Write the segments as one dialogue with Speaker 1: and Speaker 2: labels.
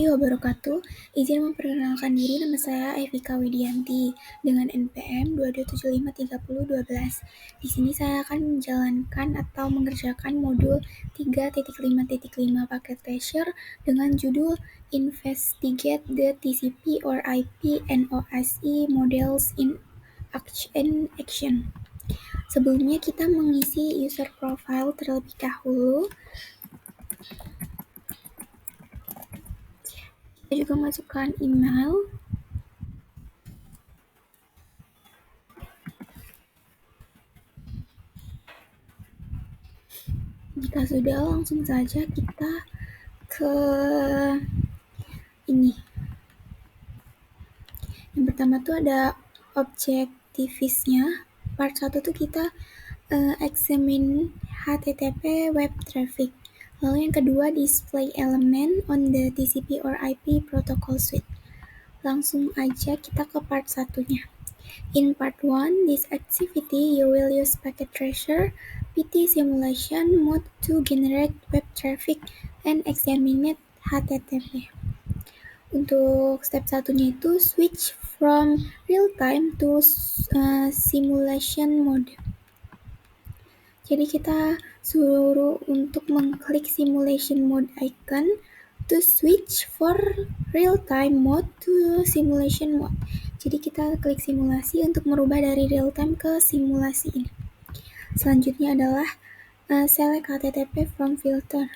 Speaker 1: wabarakatuh. Izin memperkenalkan diri, nama saya Evika Widianti dengan NPM 227530212. Di sini saya akan menjalankan atau mengerjakan modul 3.5.5 paket Treasure dengan judul Investigate the TCP or IP and OSI Models in Action. Sebelumnya kita mengisi user profile terlebih dahulu. Kita juga masukkan email. Jika sudah, langsung saja kita ke ini. Yang pertama tuh ada objektifisnya. Part 1 tuh kita examine HTTP web traffic. Lalu yang kedua, display element on the TCP or IP protocol suite. Langsung aja kita ke part 1-nya. In part 1, this activity you will use packet tracer PT simulation mode to generate web traffic and examine HTTP. Untuk step satunya itu switch from real time to simulation mode. Jadi kita suruh untuk mengklik simulation mode icon to switch for real time mode to simulation mode. Jadi kita klik simulasi untuk merubah dari real time ke simulasi ini. Selanjutnya adalah select HTTP from filter.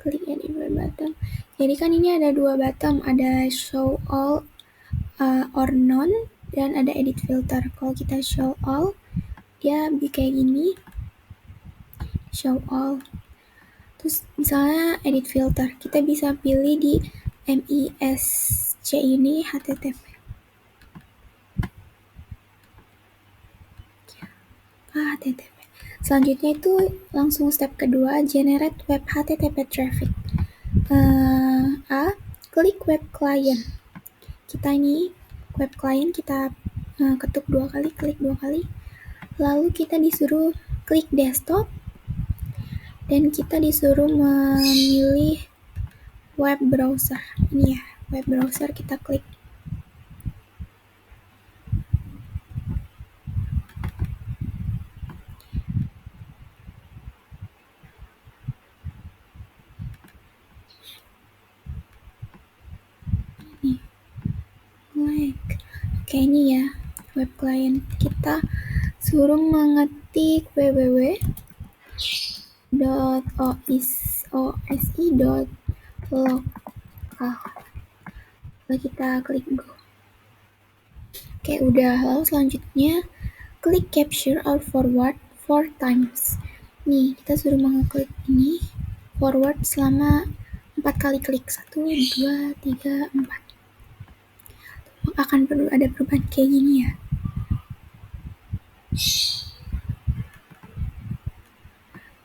Speaker 1: Klik edit button. Jadi kan ini ada dua button, ada show all or none dan ada edit filter. Kalau kita show all, dia kayak gini. Show all. Terus misalnya edit filter, kita bisa pilih di MISC ini HTTP. HTTP. Selanjutnya itu langsung step kedua, generate web HTTP traffic. Klik web client. Kita ini web client kita ketuk klik dua kali. Lalu kita disuruh klik desktop dan kita disuruh memilih web browser. Ini ya, web browser kita klik. Oke, ini ya web client. Kita suruh mengetik www.osi.local. Lalu kita klik go. Oke, udah. Lalu selanjutnya klik capture or forward 4 times. Nih, kita suruh mengeklik ini forward selama 4 kali klik. 1, 2, 3, 4. Akan perlu ada perubahan kayak gini ya.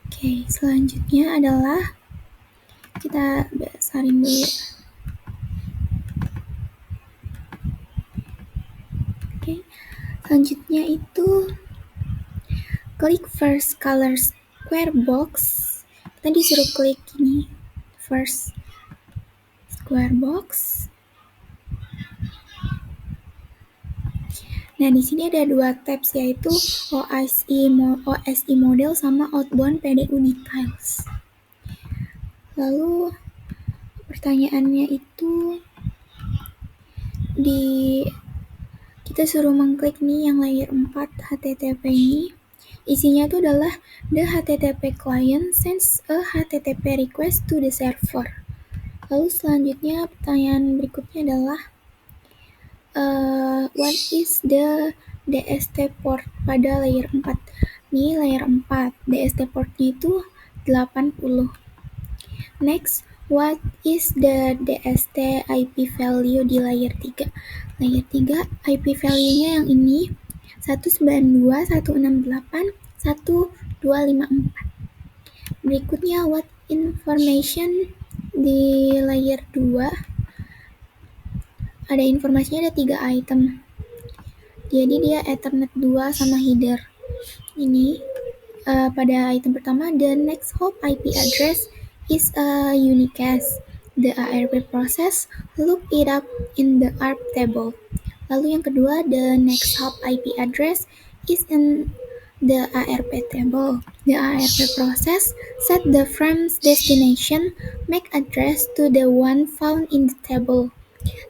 Speaker 1: Oke, selanjutnya adalah kita besarin dulu. Oke, selanjutnya itu klik first color square box. Kita disuruh klik ini first square box. Nah, di sini ada dua tabs, yaitu OSI model sama outbound PDU details. Lalu pertanyaannya itu kita suruh mengklik nih yang layer 4 HTTP ini. Isinya itu adalah the HTTP client sends a HTTP request to the server. Lalu selanjutnya pertanyaan berikutnya adalah what is the DST port pada layer 4? Nih layer 4, DST portnya itu 80. Next, what is the DST IP value di layer 3? Layer 3 IP value-nya yang ini 192.168.1254. Berikutnya, what information di layer 2? Ada informasinya, ada 3 item. Jadi dia Ethernet 2 sama header. Ini pada item pertama, the next hop IP address is a unicast. the ARP process, look it up in the ARP table. Lalu yang kedua, the next hop IP address is in the ARP table. The ARP process set the frame's destination MAC address to the one found in the table.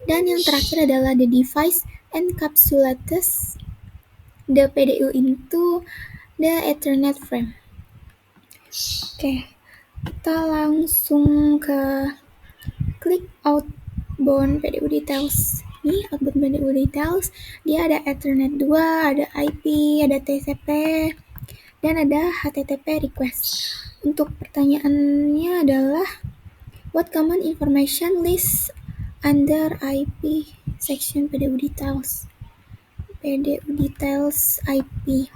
Speaker 1: Dan yang terakhir adalah the device encapsulates the PDU into the Ethernet frame. Oke, kita langsung ke klik outbound PDU details. Ini outbound PDU details, dia ada Ethernet 2, ada IP, ada TCP, dan ada HTTP request. Untuk pertanyaannya adalah, what common information list under IP section PDU details? PDU details IP.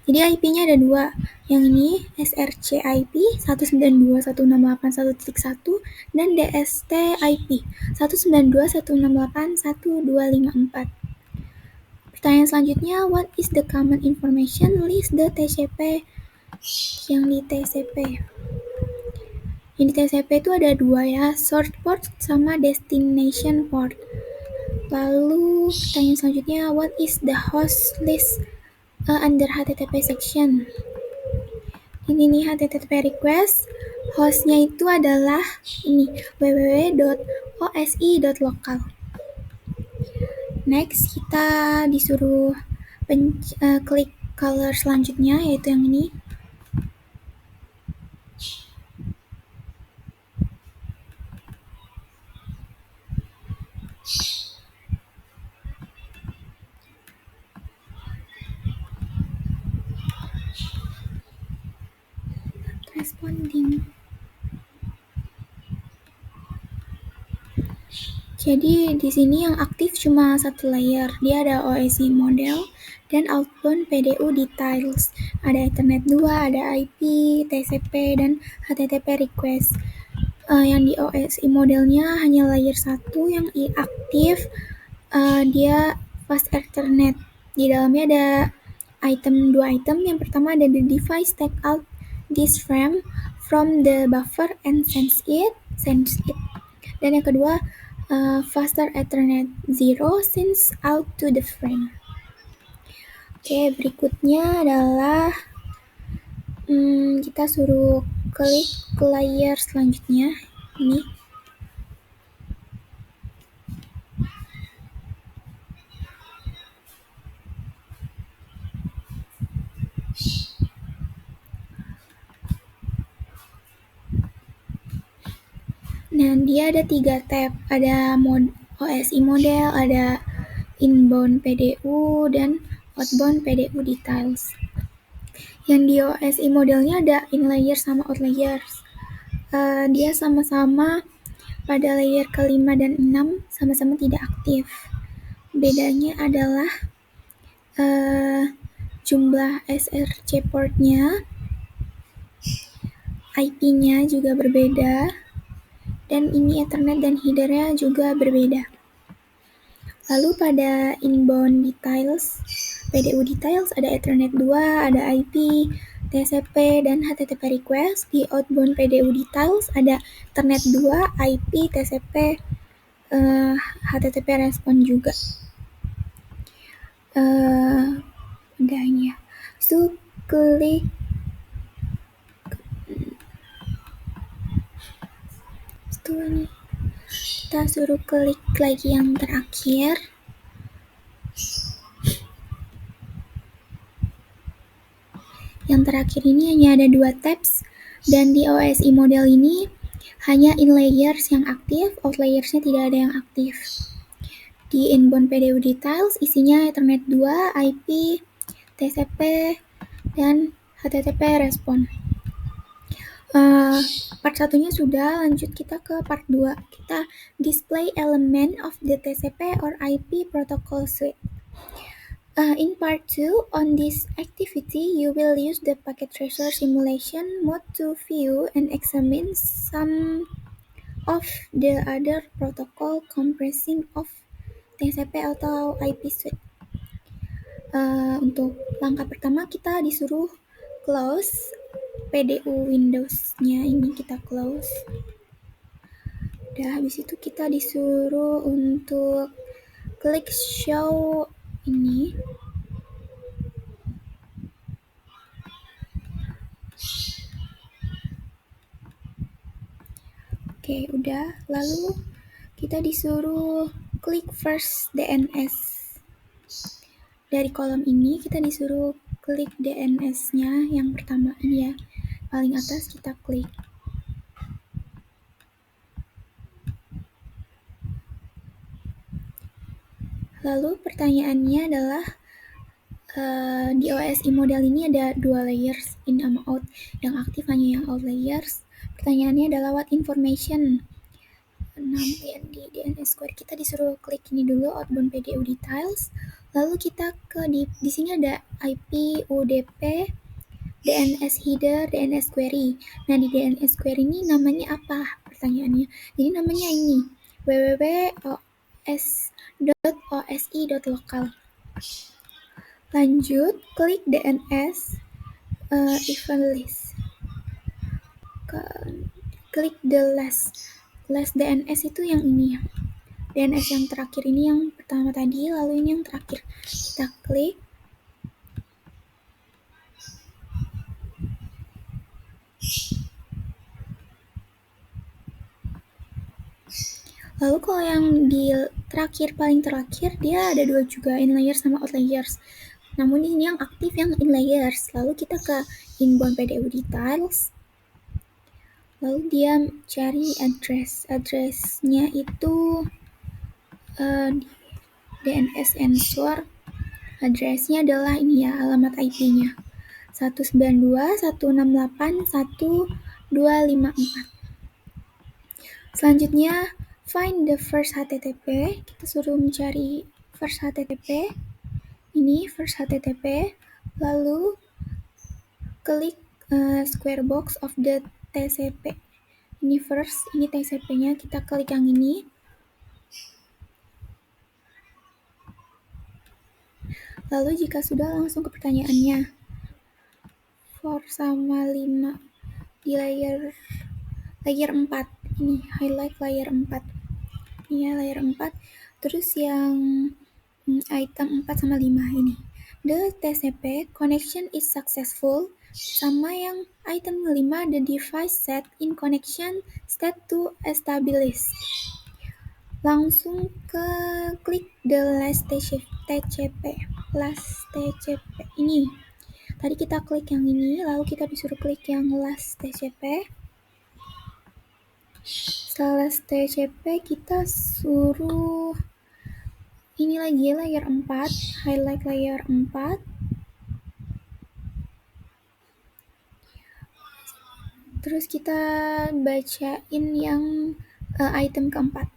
Speaker 1: Jadi IP-nya ada dua. Yang ini SRC IP 192.168.1.1 dan DST IP 192.168.1.254. Pertanyaan selanjutnya, what is the common information list the TCP? Yang di TCP. Yang di TCP itu ada dua ya, source port sama destination port. Lalu pertanyaan selanjutnya, what is the host list under HTTP section? Ini nih HTTP request, hostnya itu adalah ini www.osi.local. Next kita disuruh klik color selanjutnya, yaitu yang ini. Responding. Jadi di sini yang aktif cuma satu layer. Dia ada OSI model dan outbound PDU details. Ada Ethernet 2, ada IP, TCP, dan HTTP request. Yang di OSI modelnya hanya layer 1 yang aktif. Dia fast Ethernet. Di dalamnya ada dua item. Yang pertama ada the device take out this frame from the buffer and sends it. Dan yang kedua, faster Ethernet 0 sends out to the frame. Oke, berikutnya adalah kita suruh klik ke layer selanjutnya. Ini. Nah, dia ada 3 tab. Ada OSI model, ada inbound PDU, dan outbound PDU details. Yang di OSI modelnya ada in layer sama out layers. Dia sama-sama pada layer ke-5 dan 6 sama-sama tidak aktif. Bedanya adalah jumlah SRC portnya, IP-nya juga berbeda, dan ini Ethernet dan header-nya juga berbeda. Lalu pada inbound details, PDU details ada Ethernet 2, ada IP, TCP, dan HTTP request. Di outbound PDU details ada Ethernet 2, IP, TCP, HTTP respon juga. Udahnya. So, klik nih. Kita suruh klik lagi yang terakhir. Yang terakhir ini hanya ada 2 tabs, dan di OSI model ini hanya in layers yang aktif, out layersnya tidak ada yang aktif. Di inbound PDU details isinya Ethernet 2, IP, TCP, dan HTTP respon. Part 1-nya sudah, lanjut kita ke part 2. Kita display element of the TCP or IP protocol suite. In part 2, on this activity, you will use the packet tracer simulation mode to view and examine some of the other protocol comprising of TCP atau IP suite. Untuk langkah pertama kita disuruh close PDU Windows-nya, ini kita close. Udah, habis itu kita disuruh untuk klik show ini. Oke, udah. Lalu kita disuruh klik first DNS. Dari kolom ini kita disuruh klik DNS-nya yang pertama ini ya. Paling atas kita klik. Lalu pertanyaannya adalah di OSI model ini ada 2 layers, in sama out. Yang aktif hanya yang out layers. Pertanyaannya adalah what information. Yang di DNS query kita disuruh klik ini dulu, outbound PDU details. Lalu kita di sini ada IP, UDP, DNS header, DNS query. Nah, di DNS query ini namanya apa? Pertanyaannya. Jadi namanya ini www.os.osi.local. Lanjut, klik DNS event list. Klik the last DNS itu yang ini ya. DNS yang terakhir ini yang pertama tadi, lalu ini yang terakhir. Kita klik. Lalu kalau yang di paling terakhir, dia ada 2 juga, in layers sama out layers. Namun ini yang aktif yang in layers. Lalu kita ke inbound PDU details. Lalu dia cari address-nya itu DNS answer. Address-nya adalah ini ya, alamat IP-nya. 192.168.1254. Selanjutnya, find the first HTTP. Kita suruh mencari first HTTP. Ini first HTTP. Lalu klik square box of the TCP. Ini first, ini TCP-nya. Kita klik yang ini. Lalu jika sudah, langsung ke pertanyaannya. 4 sama 5 di layer 4. Ini highlight layer 4. Ini ya layer 4. Terus yang item 4 sama 5 ini. The TCP connection is successful. Sama yang item 5, the device set in connection state to established. Langsung ke klik the last TCP. Last TCP ini. Tadi kita klik yang ini, lalu kita disuruh klik yang last TCP. Setelah last TCP, kita suruh ini lagi layer 4, highlight layer 4. Terus kita bacain yang item keempat.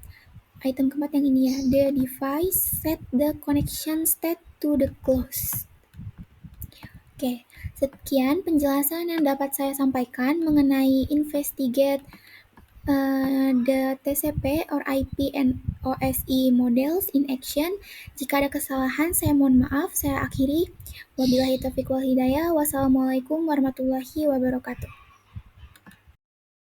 Speaker 1: Item keempat yang ini ya, the device set the connection state to the closed. Oke, sekian penjelasan yang dapat saya sampaikan mengenai investigate the TCP or IP and OSI models in action. Jika ada kesalahan, saya mohon maaf. Saya akhiri. Wabillahi taufiq wal hidayah. Wassalamualaikum warahmatullahi wabarakatuh.